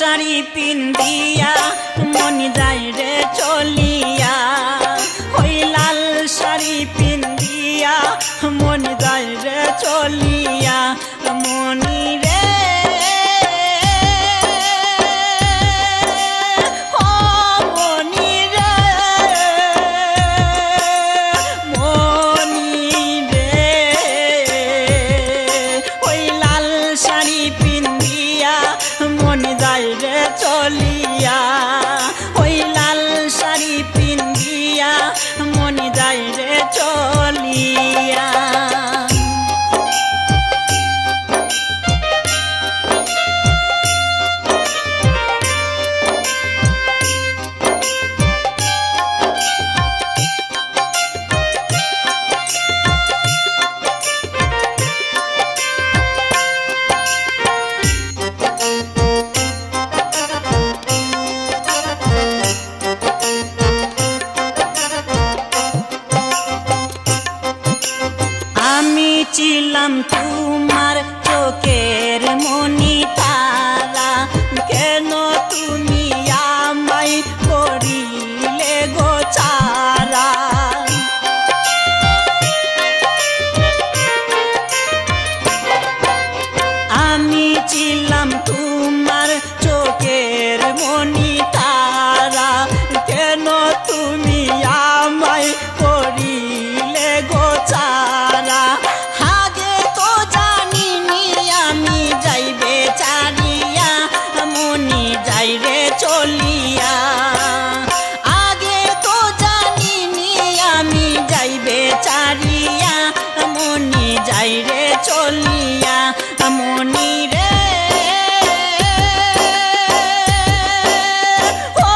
শাড়ি পিন্দিয়া মন যায় রে চলিয়া, ওই লাল শাড়ি পিন্দিয়া মন যায় রে চলিয়া। মনি রে ও মনি রে, মনি রে ওই লাল শাড়ি পিন্দিয়া মন যায় রে চলিয়া, ওই লাল শাড়ি পিন্দিয়া মন যায় রে চলিয়া। আমি ছিলাম তোমার চোখের মনি তারা, কেন তুমি আমায় করিলে গো ছাড়া। আমি ছিলাম তোমার চোখের মনি তারা, কেন তুমি আমায় করিলে গো ছাড়া। আগে তো জানিনি আমি যাইবে ছাড়িয়া মনি যাই রে চলিয়া, আগে তো জানিনি আমি যাইবে ছাড়িয়া মনি যাই রে চলিয়া। মনি রে ও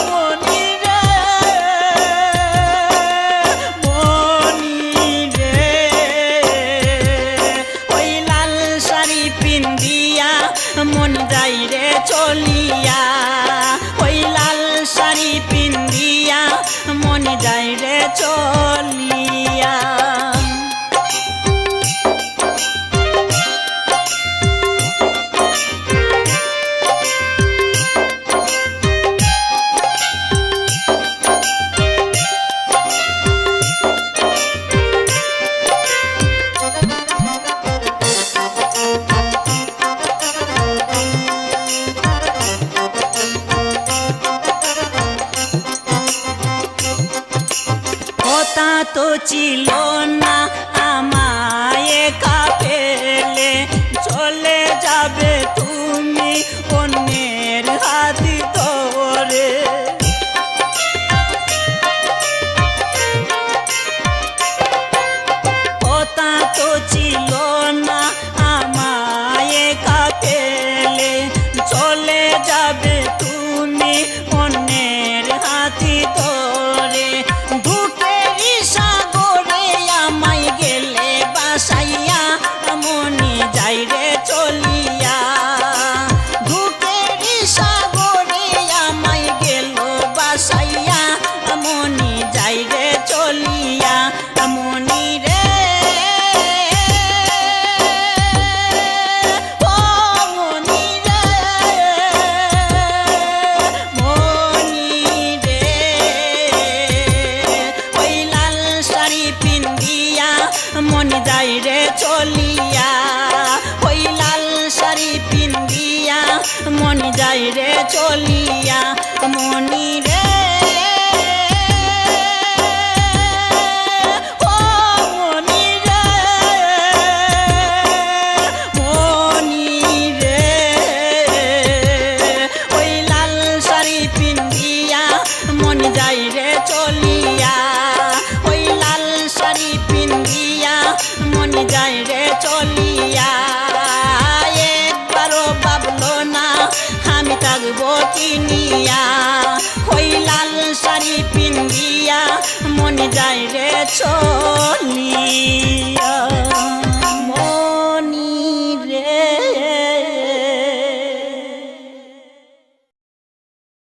মনি রে, মনি রে ওই লাল শাড়ি পিন্দিয়া মন যাই রে চলিয়া, ওই লাল শাড়ি পিন্দিয়া মন যাই রে চলিয়া। কথা তো ছিল না আমায় একা ফেলে, চলে যাবে তুমি অন্যের হাত ধরে। কথা তো ছিল না আমায় একা ফেলে, চলে যাবে তুমি অন্যের হাত ধরে। বাসাইয়া মনি যাই রে চলিয়া, ধূপের সাগরে আমায় গেল বাসাইয়া মনি যাই রে চলিয়া। মনি রে ও মনি রে, মনি রে ওই লাল শাড়ি পিন্দিয়া মন যাই রে চলিয়া, ওই লাল শাড়ি পিন্দিয়া মন যাই রে চলিয়া। মনি রে ও মনি রে, মনি রে ওই লাল শাড়ি পিন্দিয়া মন যাই রে চলিয়া, ওই লাল শাড়ি পিন্দিয়া মন যাই রে চলিয়া। একবারও ভাবলো না আমি থাকবো কিনিয়া, ওই লাল শাড়ি পিন্দিয়া মন যাই রে চলিয়া।